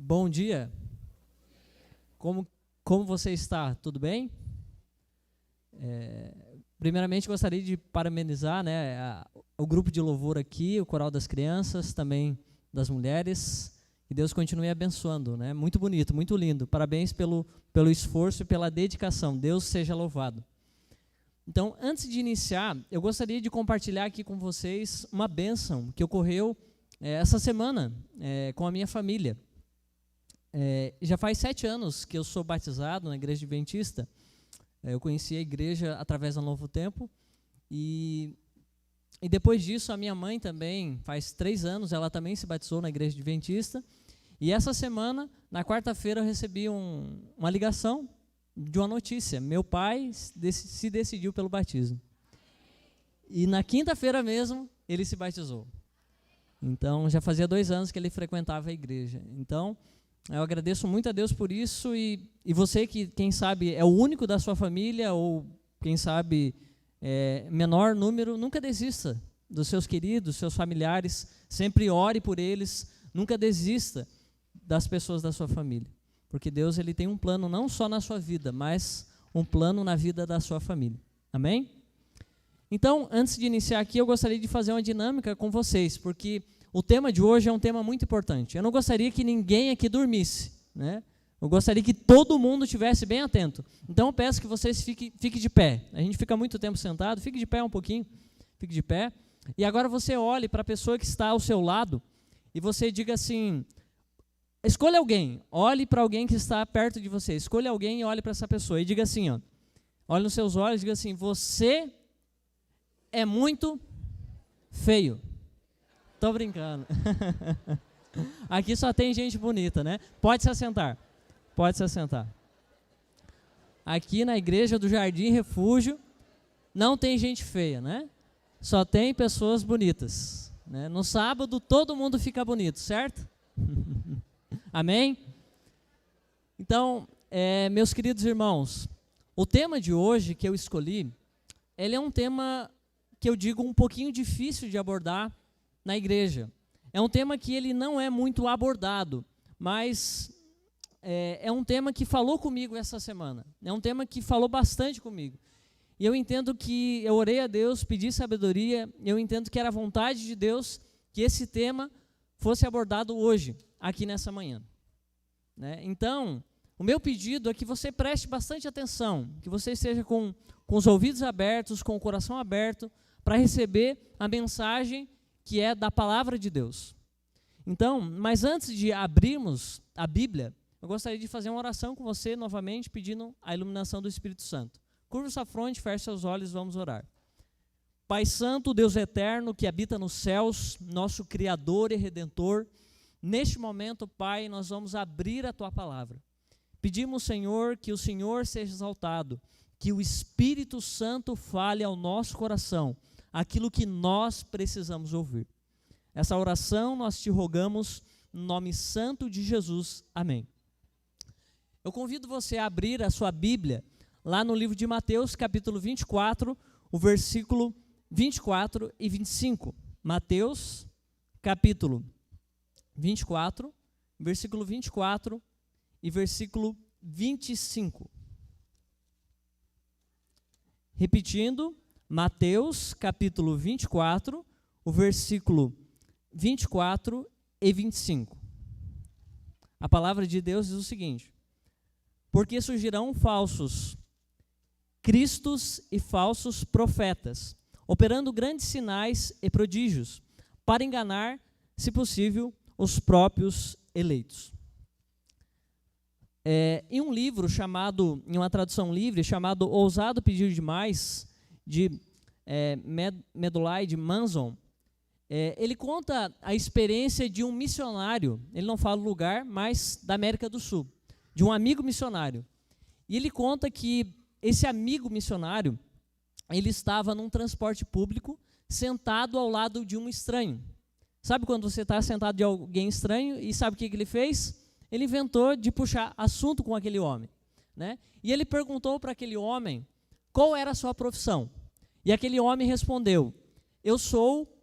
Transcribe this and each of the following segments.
Bom dia. Como você está? Tudo bem? Primeiramente, gostaria de parabenizar, o grupo de louvor aqui, o coral das crianças, também das mulheres. Que Deus continue abençoando, né? Muito bonito, muito lindo. Parabéns pelo esforço e pela dedicação. Deus seja louvado. Então, antes de iniciar, eu gostaria de compartilhar aqui com vocês uma bênção que ocorreu essa semana com a minha família. Já faz 7 anos que eu sou batizado na Igreja Adventista. Eu conheci a igreja através do Novo Tempo. E depois disso, a minha mãe também, faz 3 anos, ela também se batizou na Igreja Adventista. E essa semana, na quarta-feira, eu recebi uma ligação de uma notícia. Meu pai se decidiu pelo batismo. E na quinta-feira mesmo, ele se batizou. Então, já fazia 2 anos que ele frequentava a igreja. Então, eu agradeço muito a Deus por isso. E você que, quem sabe, é o único da sua família, ou quem sabe, menor número, nunca desista dos seus queridos, seus familiares. Sempre ore por eles. Nunca desista das pessoas da sua família. Porque Deus ele tem um plano não só na sua vida, mas um plano na vida da sua família. Amém? Então, antes de iniciar aqui, eu gostaria de fazer uma dinâmica com vocês, porque o tema de hoje é um tema muito importante. Eu não gostaria que ninguém aqui dormisse, né? Eu gostaria que todo mundo estivesse bem atento. Então, eu peço que vocês fiquem de pé. A gente fica muito tempo sentado, fique de pé um pouquinho, fique de pé. E agora você olhe para a pessoa que está ao seu lado e você diga assim: escolha alguém, olhe para alguém que está perto de você, escolha alguém e olhe para essa pessoa e diga assim, olhe nos seus olhos e diga assim: você é muito feio. Tô brincando. Aqui só tem gente bonita, né? Pode se assentar, pode se assentar. Aqui na igreja do Jardim Refúgio não tem gente feia, né? Só tem pessoas bonitas, né? No sábado todo mundo fica bonito, certo? Amém? Então, meus queridos irmãos, o tema de hoje que eu escolhi, ele é um tema que eu digo um pouquinho difícil de abordar na igreja. É um tema que ele não é muito abordado, mas é um tema que falou comigo essa semana. É um tema que falou bastante comigo. E eu entendo que eu orei a Deus, pedi sabedoria, eu entendo que era a vontade de Deus que esse tema fosse abordado hoje, aqui nessa manhã. Né? Então, o meu pedido é que você preste bastante atenção, que você esteja com os ouvidos abertos, com o coração aberto, para receber a mensagem que é da palavra de Deus. Então, mas antes de abrirmos a Bíblia, eu gostaria de fazer uma oração com você novamente, pedindo a iluminação do Espírito Santo. Curva sua fronte, feche seus olhos, vamos orar. Pai Santo, Deus eterno, que habita nos céus, nosso Criador e Redentor, neste momento, Pai, nós vamos abrir a Tua palavra. Pedimos, Senhor, que o Senhor seja exaltado, que o Espírito Santo fale ao nosso coração aquilo que nós precisamos ouvir. Essa oração nós te rogamos no nome santo de Jesus. Amém. Eu convido você a abrir a sua Bíblia lá no livro de Mateus, capítulo 24, o versículo 24 e 25. Mateus, capítulo 24, versículo 24 e versículo 25. Repetindo, Mateus, capítulo 24, o versículo 24 e 25. A palavra de Deus diz o seguinte: porque surgirão falsos cristos e falsos profetas, operando grandes sinais e prodígios, para enganar, se possível, os próprios eleitos. Em um livro chamado, em uma tradução livre, chamado Ousado Pedir Demais, de Medulai de Manson, ele conta a experiência de um missionário, ele não fala o lugar, mas da América do Sul, de um amigo missionário. E ele conta que esse amigo missionário, ele estava num transporte público, sentado ao lado de um estranho. Sabe quando você está sentado de alguém estranho e sabe o que ele fez? Ele inventou de puxar assunto com aquele homem, né? E ele perguntou para aquele homem qual era a sua profissão. E aquele homem respondeu: eu sou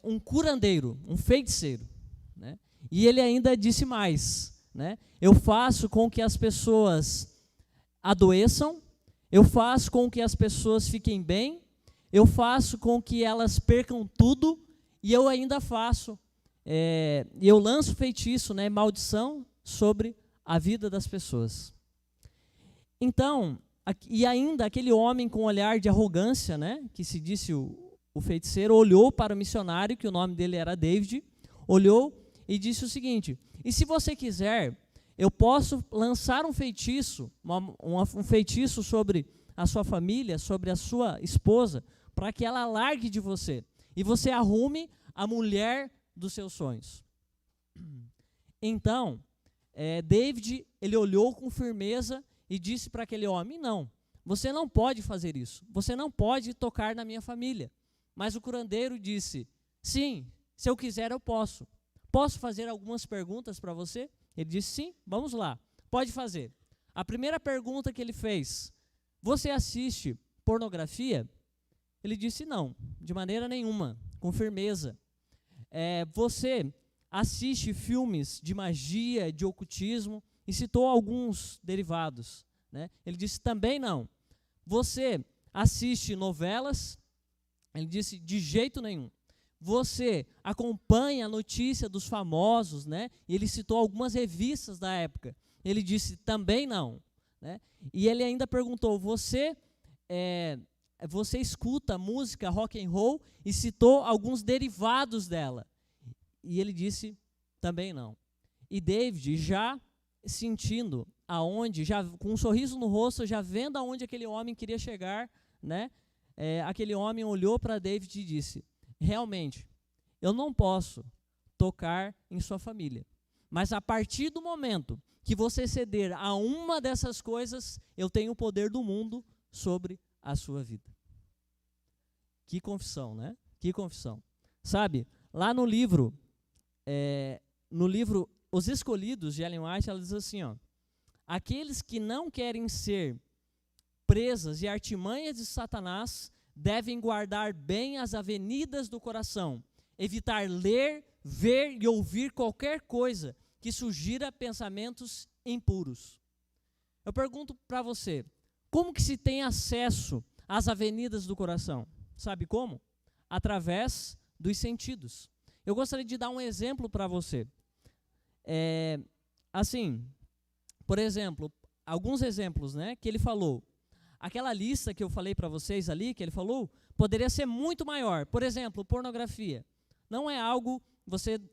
um curandeiro, um feiticeiro, né? E ele ainda disse mais: né? Eu faço com que as pessoas adoeçam, eu faço com que as pessoas fiquem bem, eu faço com que elas percam tudo, e eu ainda faço, eu lanço feitiço, né, maldição sobre a vida das pessoas. Então, e ainda aquele homem com olhar de arrogância, né, que se disse o feiticeiro, olhou para o missionário, que o nome dele era David, olhou e disse o seguinte: e se você quiser, eu posso lançar um feitiço, um feitiço sobre a sua família, sobre a sua esposa, para que ela largue de você, e você arrume a mulher dos seus sonhos. Então, David, ele olhou com firmeza e disse para aquele homem: não, você não pode fazer isso, você não pode tocar na minha família. Mas o curandeiro disse: sim, se eu quiser eu posso. Posso fazer algumas perguntas para você? Ele disse: sim, vamos lá, pode fazer. A primeira pergunta que ele fez: você assiste pornografia? Ele disse: não, de maneira nenhuma, com firmeza. Você assiste filmes de magia, de ocultismo? E citou alguns derivados, né? Ele disse: também não. Você assiste novelas? Ele disse: de jeito nenhum. Você acompanha a notícia dos famosos, né? E ele citou algumas revistas da época. Ele disse: também não, né? E ele ainda perguntou: você escuta música rock and roll? E citou alguns derivados dela. E ele disse: também não. E David, já sentindo aonde, já com um sorriso no rosto, já vendo aonde aquele homem queria chegar, né? Aquele homem olhou para David e disse: realmente, eu não posso tocar em sua família, mas a partir do momento que você ceder a uma dessas coisas, eu tenho o poder do mundo sobre a sua vida. Que confissão, né? Que confissão. Sabe, lá no livro Os Escolhidos, de Ellen White, ela diz assim, ó: aqueles que não querem ser presas e artimanhas de Satanás devem guardar bem as avenidas do coração, evitar ler, ver e ouvir qualquer coisa que sugira pensamentos impuros. Eu pergunto para você: como que se tem acesso às avenidas do coração? Sabe como? Através dos sentidos. Eu gostaria de dar um exemplo para você. Assim, por exemplo, alguns exemplos, né, que ele falou. Aquela lista que eu falei para vocês ali, que ele falou, poderia ser muito maior. Por exemplo, pornografia. Não é algo,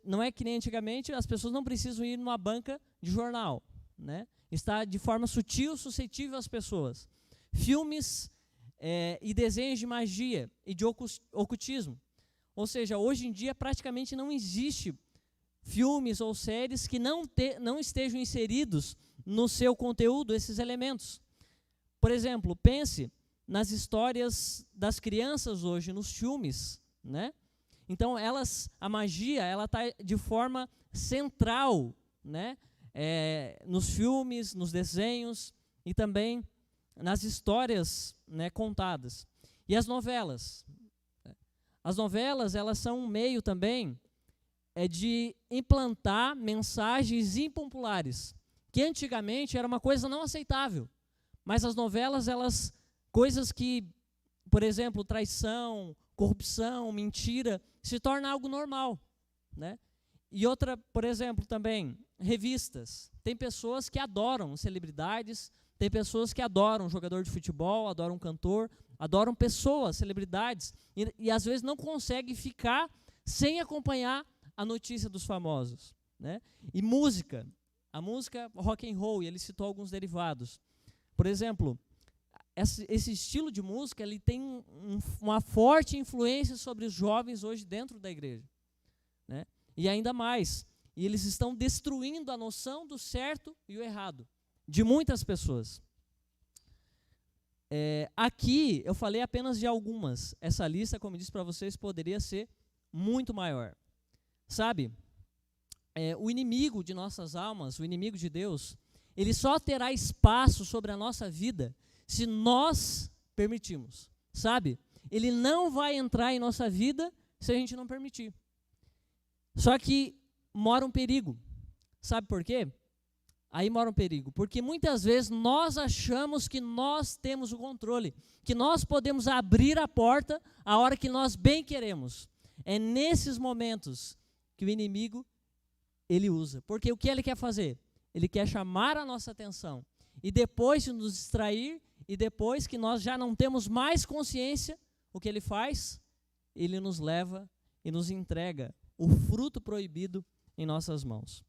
não é que nem antigamente, as pessoas não precisam ir numa banca de jornal, né? Está de forma sutil, suscetível às pessoas. Filmes e desenhos de magia e de ocultismo. Ou seja, hoje em dia praticamente não existe filmes ou séries que não estejam inseridos no seu conteúdo esses elementos. Por exemplo, pense nas histórias das crianças hoje, nos filmes, né? Então, a magia, ela está de forma central, né? Nos filmes, nos desenhos e também nas histórias, né, contadas. E as novelas? As novelas, elas são um meio também de implantar mensagens impopulares, que antigamente era uma coisa não aceitável. Mas as novelas, coisas que, por exemplo, traição, corrupção, mentira, se torna algo normal, né? E outra, por exemplo, também, revistas. Tem pessoas que adoram celebridades, tem pessoas que adoram jogador de futebol, adoram cantor, adoram pessoas, celebridades, e às vezes não conseguem ficar sem acompanhar a notícia dos famosos, né? E música, a música rock and roll, e ele citou alguns derivados. Por exemplo, esse estilo de música, ele tem uma forte influência sobre os jovens hoje dentro da igreja, né? E ainda mais, e eles estão destruindo a noção do certo e o errado de muitas pessoas. Aqui eu falei apenas de algumas. Essa lista, como eu disse para vocês, poderia ser muito maior. Sabe, o inimigo de nossas almas, o inimigo de Deus, ele só terá espaço sobre a nossa vida se nós permitirmos, sabe? Ele não vai entrar em nossa vida se a gente não permitir. Só que mora um perigo. Sabe por quê? aí mora um perigo, porque muitas vezes nós achamos que nós temos o controle, que nós podemos abrir a porta a hora que nós bem queremos. É nesses momentos que o inimigo, ele usa. Porque o que ele quer fazer? Ele quer chamar a nossa atenção. E depois de nos distrair, e depois que nós já não temos mais consciência, o que ele faz? Ele nos leva e nos entrega o fruto proibido em nossas mãos.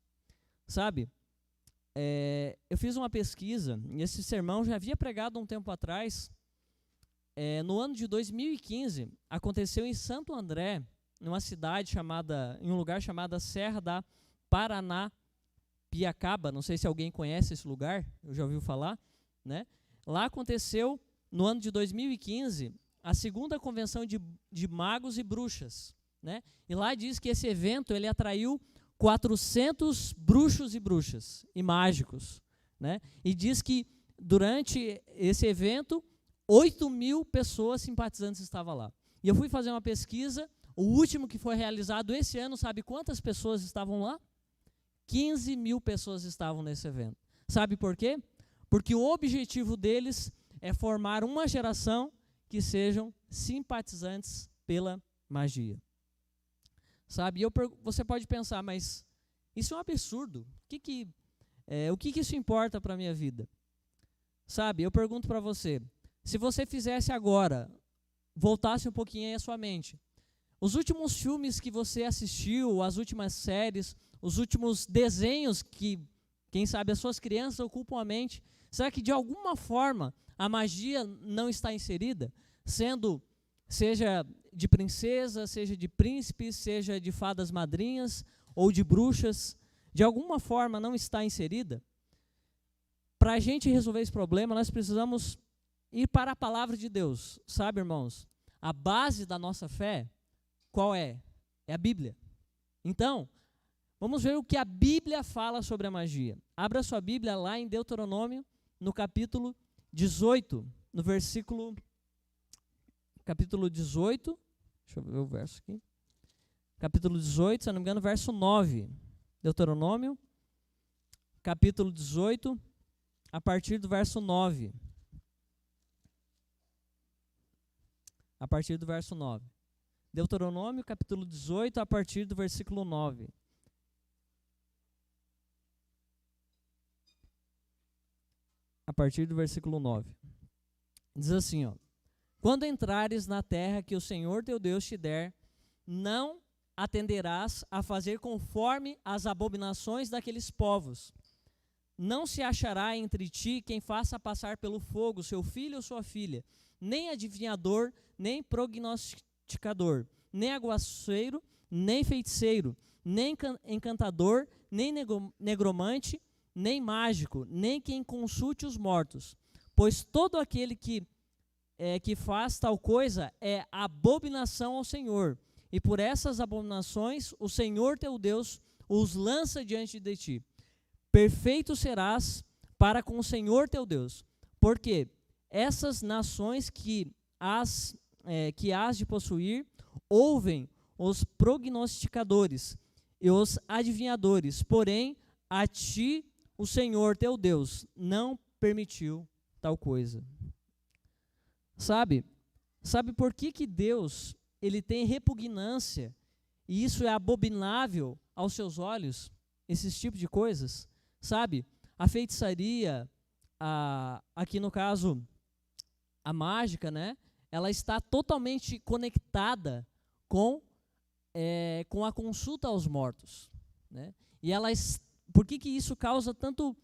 Sabe? Eu fiz uma pesquisa, e esse sermão já havia pregado um tempo atrás. No ano de 2015, aconteceu em Santo André, numa cidade chamada, em um lugar chamado Serra da Paranapiacaba. Não sei se alguém conhece esse lugar, eu já ouviu falar, né? Lá aconteceu, no ano de 2015, a segunda convenção de magos e bruxas, né? E lá diz que esse evento ele atraiu 400 bruxos e bruxas e mágicos, né? E diz que durante esse evento 8.000 pessoas simpatizantes estavam lá. E eu fui fazer uma pesquisa, o último que foi realizado esse ano, sabe quantas pessoas estavam lá? 15.000 pessoas estavam nesse evento. Sabe por quê? Porque o objetivo deles é formar uma geração que sejam simpatizantes pela magia. Sabe, você pode pensar, mas isso é um absurdo. O que isso importa para a minha vida? Sabe, eu pergunto para você, se você fizesse agora, voltasse um pouquinho aí a sua mente, os últimos filmes que você assistiu, as últimas séries, os últimos desenhos que, quem sabe, as suas crianças ocupam a mente, será que de alguma forma a magia não está inserida? Seja de princesa, seja de príncipe, seja de fadas madrinhas ou de bruxas, de alguma forma não está inserida? Para a gente resolver esse problema, nós precisamos ir para a palavra de Deus. Sabe, irmãos, a base da nossa fé, qual é? É a Bíblia. Então, vamos ver o que a Bíblia fala sobre a magia. Abra sua Bíblia lá em Deuteronômio, no capítulo 18, no capítulo 18, deixa eu ver o verso aqui, capítulo 18, se eu não me engano, verso 9, Deuteronômio, capítulo 18, a partir do verso 9. A partir do verso 9. Deuteronômio, capítulo 18, a partir do versículo 9. A partir do versículo 9. Diz assim, ó: quando entrares na terra que o Senhor teu Deus te der, não atenderás a fazer conforme as abominações daqueles povos. Não se achará entre ti quem faça passar pelo fogo seu filho ou sua filha, nem adivinhador, nem prognosticador, nem aguaceiro, nem feiticeiro, nem encantador, nem negromante, nem mágico, nem quem consulte os mortos. Pois todo aquele que faz tal coisa é abominação ao Senhor. E por essas abominações o Senhor teu Deus os lança diante de ti. Perfeito serás para com o Senhor teu Deus, porque essas nações que has de possuir ouvem os prognosticadores e os adivinhadores, porém a ti o Senhor teu Deus não permitiu tal coisa. Sabe por que Deus ele tem repugnância e isso é abominável aos seus olhos, esses tipos de coisas? Sabe, a feitiçaria, aqui no caso, a mágica, né? Ela está totalmente conectada com a consulta aos mortos, né? E por que isso causa tanto...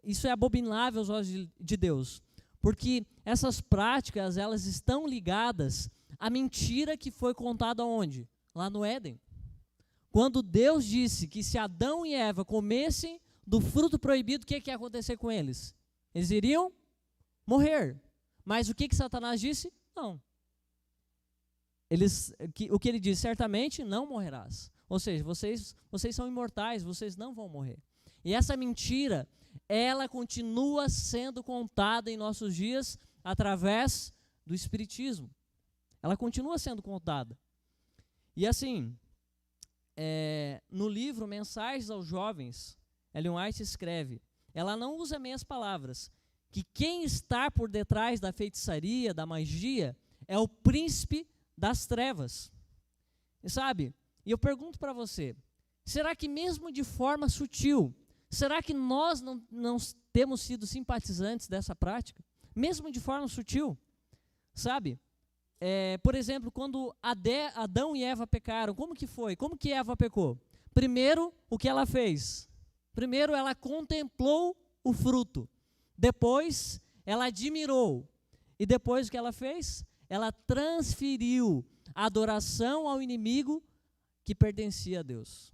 isso é abominável aos olhos de Deus? Porque essas práticas, elas estão ligadas à mentira que foi contada onde? Lá no Éden. Quando Deus disse que se Adão e Eva comessem do fruto proibido, o que ia acontecer com eles? Eles iriam morrer. Mas o que Satanás disse? Não. O que ele disse? Certamente não morrerás. Ou seja, vocês são imortais, vocês não vão morrer. E essa mentira, ela continua sendo contada em nossos dias através do Espiritismo. Ela continua sendo contada. E assim, no livro Mensagens aos Jovens, Ellen White escreve, ela não usa meias palavras, que quem está por detrás da feitiçaria, da magia, é o príncipe das trevas. E sabe, e eu pergunto para você, será que mesmo de forma sutil, será que nós não temos sido simpatizantes dessa prática? Mesmo de forma sutil, sabe? Por exemplo, quando Adão e Eva pecaram, como que foi? Como que Eva pecou? Primeiro, o que ela fez? Primeiro, ela contemplou o fruto. Depois, ela admirou. E depois, o que ela fez? Ela transferiu a adoração ao inimigo que pertencia a Deus.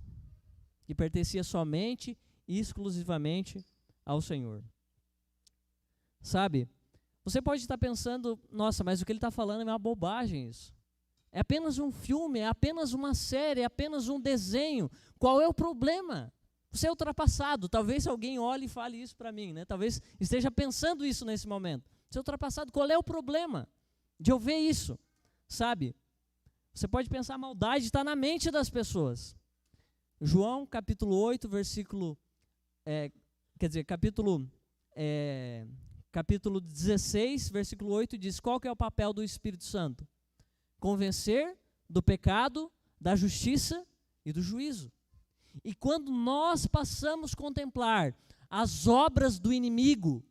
Que pertencia somente e exclusivamente ao Senhor. Sabe? Você pode estar pensando, nossa, mas o que ele está falando é uma bobagem isso. É apenas um filme, é apenas uma série, é apenas um desenho. Qual é o problema? Você é ultrapassado. Talvez alguém olhe e fale isso para mim, né? Talvez esteja pensando isso nesse momento. Você é ultrapassado, qual é o problema de eu ver isso? Sabe? Você pode pensar, a maldade está na mente das pessoas. João, capítulo 8, versículo... capítulo 16, versículo 8, diz, qual que é o papel do Espírito Santo? Convencer do pecado, da justiça e do juízo. E quando nós passamos a contemplar as obras do inimigo,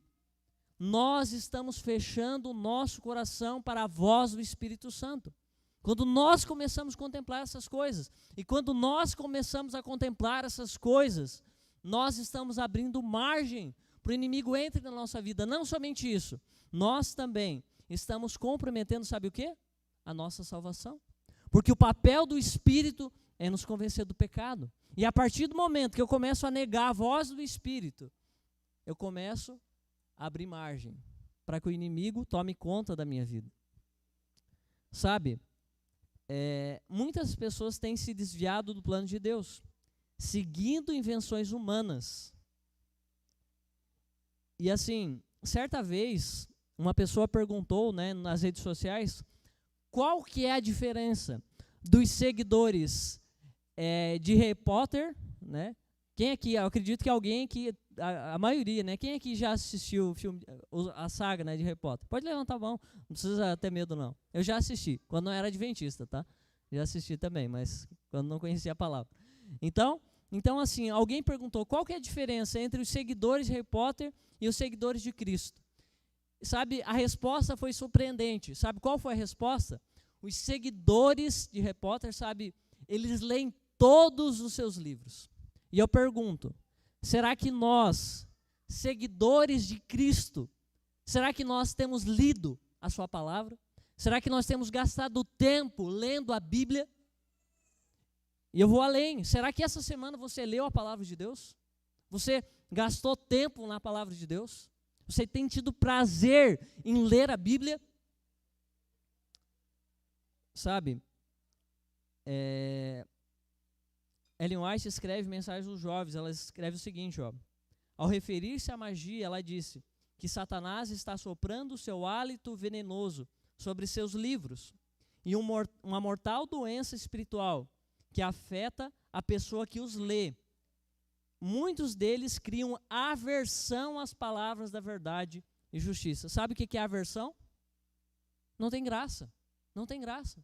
nós estamos fechando o nosso coração para a voz do Espírito Santo. Quando nós começamos a contemplar essas coisas, e quando nós começamos a contemplar essas coisas, nós estamos abrindo margem para o inimigo entre na nossa vida. Não somente isso, nós também estamos comprometendo, sabe o quê? A nossa salvação. Porque o papel do Espírito é nos convencer do pecado. E a partir do momento que eu começo a negar a voz do Espírito, eu começo a abrir margem para que o inimigo tome conta da minha vida. Sabe, muitas pessoas têm se desviado do plano de Deus, seguindo invenções humanas. E assim, certa vez, uma pessoa perguntou, né, nas redes sociais, qual que é a diferença dos seguidores de Harry Potter, né? Quem aqui, eu acredito que alguém aqui, a maioria, né? Quem aqui já assistiu o filme, a saga, né, de Harry Potter? Pode levantar a mão, não precisa ter medo não. Eu já assisti, quando não era adventista, tá? Já assisti também, mas quando não conhecia a palavra. Então assim, alguém perguntou qual que é a diferença entre os seguidores de Harry Potter e os seguidores de Cristo. Sabe, a resposta foi surpreendente. Sabe qual foi a resposta? Os seguidores de Harry Potter, sabe, eles leem todos os seus livros. E eu pergunto, será que nós, seguidores de Cristo, será que nós temos lido a sua palavra? Será que nós temos gastado tempo lendo a Bíblia? E eu vou além, será que essa semana você leu a palavra de Deus? Você gastou tempo na palavra de Deus? Você tem tido prazer em ler a Bíblia? Sabe, Ellen White escreve Mensagens aos Jovens, ela escreve o seguinte, ó, ao referir-se à magia, ela disse que Satanás está soprando o seu hálito venenoso sobre seus livros e uma mortal doença espiritual que afeta a pessoa que os lê. Muitos deles criam aversão às palavras da verdade e justiça. Sabe o que é aversão? Não tem graça. Não tem graça.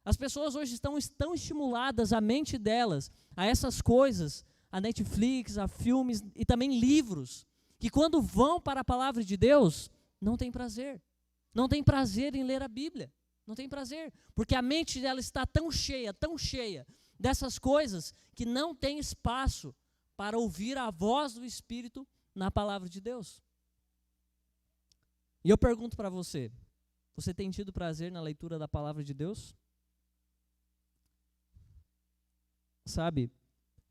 As pessoas hoje estão estimuladas, a mente delas, a essas coisas, a Netflix, a filmes e também livros, que quando vão para a palavra de Deus, não tem prazer. Não tem prazer em ler a Bíblia. Não tem prazer, porque a mente dela está tão cheia dessas coisas, que não tem espaço para ouvir a voz do Espírito na palavra de Deus. E eu pergunto para você, você tem tido prazer na leitura da palavra de Deus? Sabe,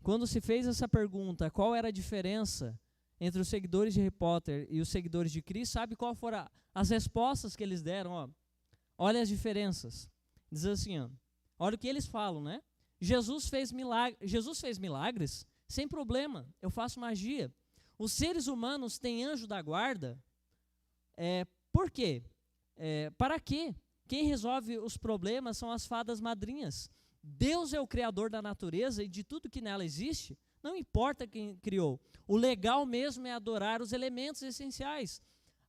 quando se fez essa pergunta, qual era a diferença entre os seguidores de Harry Potter e os seguidores de Cristo, sabe qual foram as respostas que eles deram? Ó, olha as diferenças. Diz assim, ó, olha o que eles falam, né? Jesus fez milagres? Sem problema, eu faço magia. Os seres humanos têm anjo da guarda? Por quê? Para quê? Quem resolve os problemas são as fadas madrinhas. Deus é o criador da natureza e de tudo que nela existe. Não importa quem criou. O legal mesmo é adorar os elementos essenciais.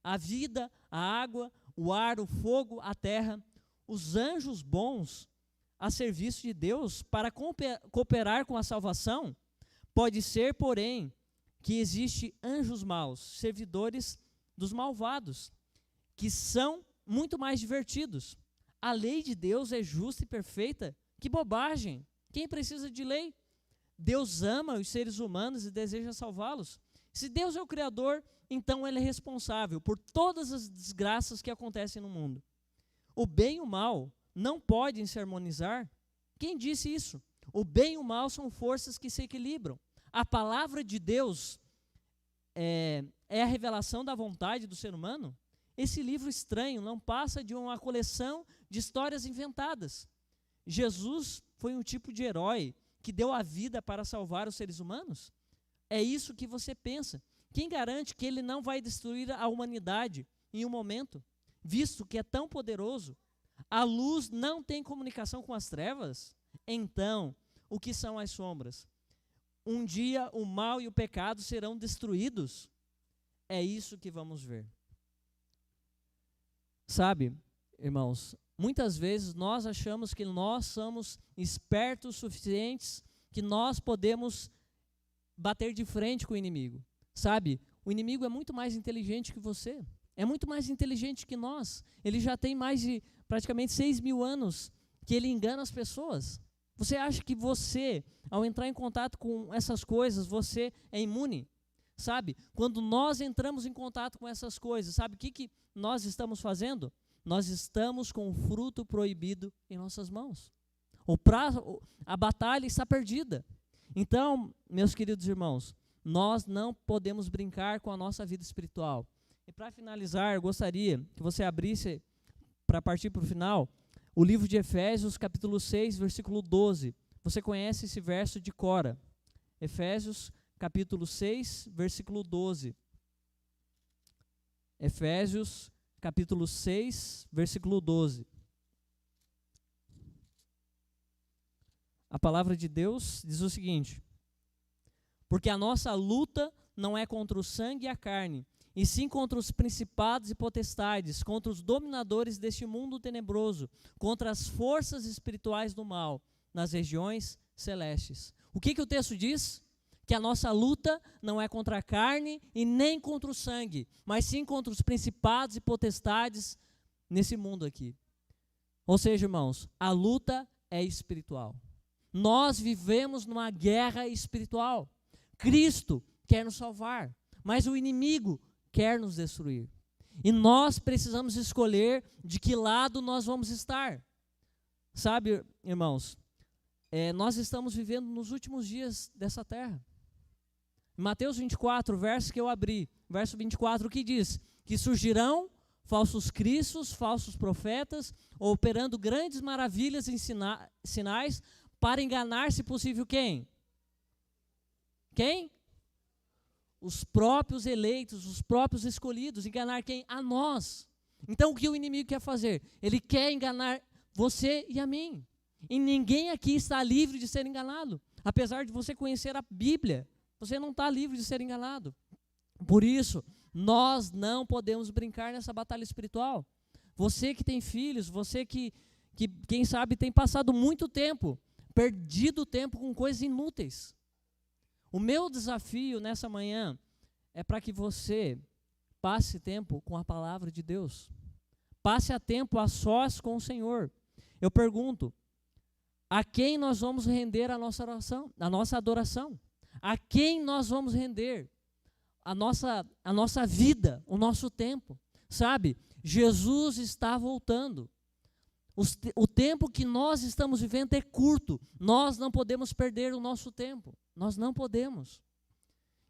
A vida, a água, o ar, o fogo, a terra. Os anjos bons a serviço de Deus para cooperar com a salvação. Pode ser, porém, que existe anjos maus, servidores dos malvados, que são muito mais divertidos. A lei de Deus é justa e perfeita. Que bobagem! Quem precisa de lei? Deus ama os seres humanos e deseja salvá-los. Se Deus é o Criador, então Ele é responsável por todas as desgraças que acontecem no mundo. O bem e o mal não podem se harmonizar. Quem disse isso? O bem e o mal são forças que se equilibram. A palavra de Deus é a revelação da vontade do ser humano? Esse livro estranho não passa de uma coleção de histórias inventadas. Jesus foi um tipo de herói que deu a vida para salvar os seres humanos? É isso que você pensa. Quem garante que ele não vai destruir a humanidade em um momento, visto que é tão poderoso? A luz não tem comunicação com as trevas? Então, o que são as sombras? Um dia o mal e o pecado serão destruídos? É isso que vamos ver. Sabe, irmãos, muitas vezes nós achamos que nós somos espertos o suficientes, que nós podemos bater de frente com o inimigo. Sabe, o inimigo é muito mais inteligente que você, é muito mais inteligente que nós. Ele já tem mais de praticamente 6.000 anos que ele engana as pessoas. Você acha que você, ao entrar em contato com essas coisas, você é imune? Sabe, quando nós entramos em contato com essas coisas, sabe o que nós estamos fazendo? Nós estamos com o fruto proibido em nossas mãos. A batalha está perdida. Então, meus queridos irmãos, nós não podemos brincar com a nossa vida espiritual. E para finalizar, eu gostaria que você abrisse, para partir para o final, o livro de Efésios, capítulo 6, versículo 12. Você conhece esse verso de cor. Efésios, capítulo 6, versículo 12. Efésios, capítulo 6, versículo 12. A palavra de Deus diz o seguinte: porque a nossa luta não é contra o sangue e a carne, e sim contra os principados e potestades, contra os dominadores deste mundo tenebroso, contra as forças espirituais do mal, nas regiões celestes. O que o texto diz? Que a nossa luta não é contra a carne e nem contra o sangue, mas sim contra os principados e potestades nesse mundo aqui. Ou seja, irmãos, a luta é espiritual. Nós vivemos numa guerra espiritual. Cristo quer nos salvar, mas o inimigo quer nos destruir. E nós precisamos escolher de que lado nós vamos estar. Sabe, irmãos, nós estamos vivendo nos últimos dias dessa terra. Mateus 24, verso que eu abri, verso 24, o que diz? Que surgirão falsos cristos, falsos profetas, operando grandes maravilhas e sinais, para enganar, se possível, quem? Quem? Os próprios eleitos, os próprios escolhidos. Enganar quem? A nós. Então o que o inimigo quer fazer? Ele quer enganar você e a mim. E ninguém aqui está livre de ser enganado. Apesar de você conhecer a Bíblia, você não está livre de ser enganado. Por isso, nós não podemos brincar nessa batalha espiritual. Você que tem filhos, você que quem sabe tem passado muito tempo, perdido tempo com coisas inúteis. O meu desafio nessa manhã é para que você passe tempo com a palavra de Deus. Passe a tempo a sós com o Senhor. Eu pergunto, a quem nós vamos render a nossa oração, a nossa adoração? A quem nós vamos render a nossa vida, o nosso tempo? Sabe, Jesus está voltando. O tempo que nós estamos vivendo é curto. Nós não podemos perder o nosso tempo. Nós não podemos.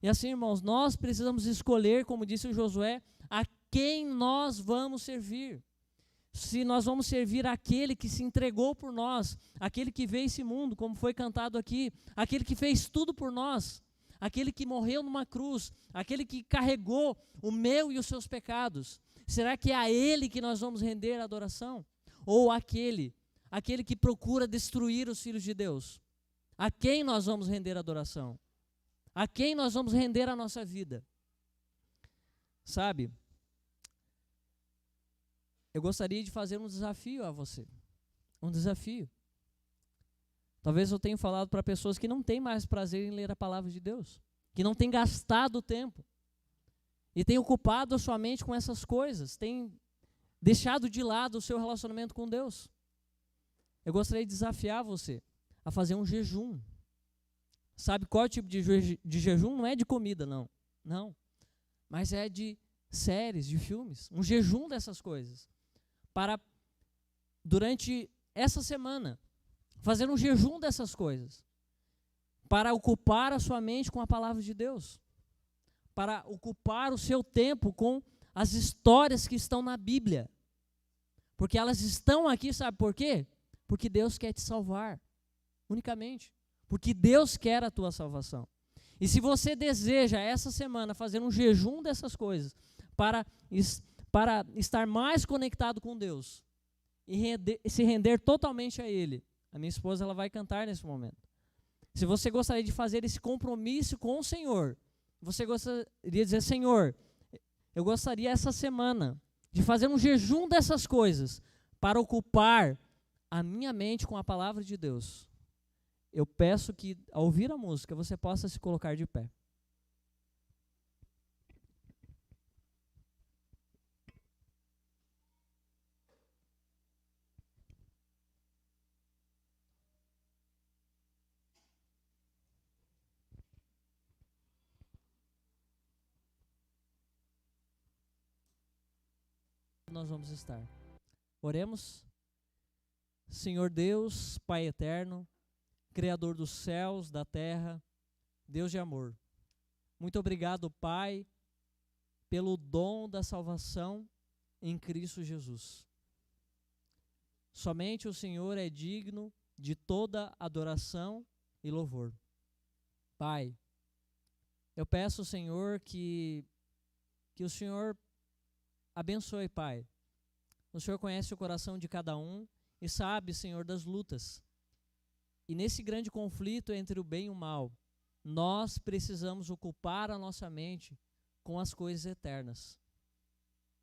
E assim, irmãos, nós precisamos escolher, como disse o Josué, a quem nós vamos servir. Se nós vamos servir aquele que se entregou por nós, aquele que veio esse mundo, como foi cantado aqui, aquele que fez tudo por nós, aquele que morreu numa cruz, aquele que carregou o meu e os seus pecados. Será que é a ele que nós vamos render a adoração? Ou aquele que procura destruir os filhos de Deus? A quem nós vamos render a adoração? A quem nós vamos render a nossa vida? Sabe, eu gostaria de fazer um desafio a você. Um desafio. Talvez eu tenha falado para pessoas que não têm mais prazer em ler a palavra de Deus, que não têm gastado tempo e têm ocupado a sua mente com essas coisas, têm deixado de lado o seu relacionamento com Deus. Eu gostaria de desafiar você a fazer um jejum. Sabe qual é o tipo de jejum? Não é de comida, não. Não. Mas é de séries, de filmes. Um jejum dessas coisas. Para, durante essa semana, fazer um jejum dessas coisas. Para ocupar a sua mente com a palavra de Deus. Para ocupar o seu tempo com as histórias que estão na Bíblia. Porque elas estão aqui, sabe por quê? Porque Deus quer te salvar. Unicamente. Porque Deus quer a tua salvação. E se você deseja essa semana fazer um jejum dessas coisas para estar mais conectado com Deus e se render totalmente a Ele, a minha esposa ela vai cantar nesse momento. Se você gostaria de fazer esse compromisso com o Senhor, você gostaria de dizer, Senhor, eu gostaria essa semana de fazer um jejum dessas coisas para ocupar a minha mente com a palavra de Deus. Eu peço que, ao ouvir a música, você possa se colocar de pé. Nós vamos estar. Oremos. Senhor Deus, Pai eterno, Criador dos céus, da terra, Deus de amor. Muito obrigado, Pai, pelo dom da salvação em Cristo Jesus. Somente o Senhor é digno de toda adoração e louvor. Pai, eu peço, Senhor, que o Senhor abençoe, Pai. O Senhor conhece o coração de cada um e sabe, Senhor, das lutas. E nesse grande conflito entre o bem e o mal, nós precisamos ocupar a nossa mente com as coisas eternas.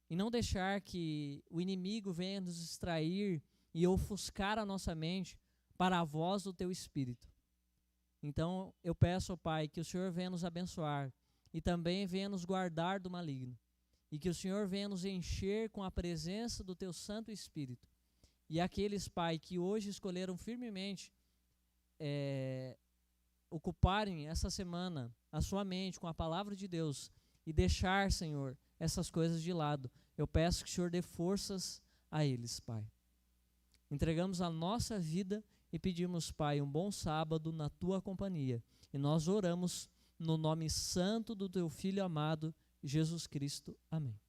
E não deixar que o inimigo venha nos distrair e ofuscar a nossa mente para a voz do Teu Espírito. Então eu peço, Pai, que o Senhor venha nos abençoar e também venha nos guardar do maligno. E que o Senhor venha nos encher com a presença do Teu Santo Espírito. E aqueles, Pai, que hoje escolheram firmemente ocuparem essa semana a sua mente com a palavra de Deus e deixar, Senhor, essas coisas de lado. Eu peço que o Senhor dê forças a eles, Pai. Entregamos a nossa vida e pedimos, Pai, um bom sábado na Tua companhia. E nós oramos no nome santo do Teu Filho amado, Jesus Cristo. Amém.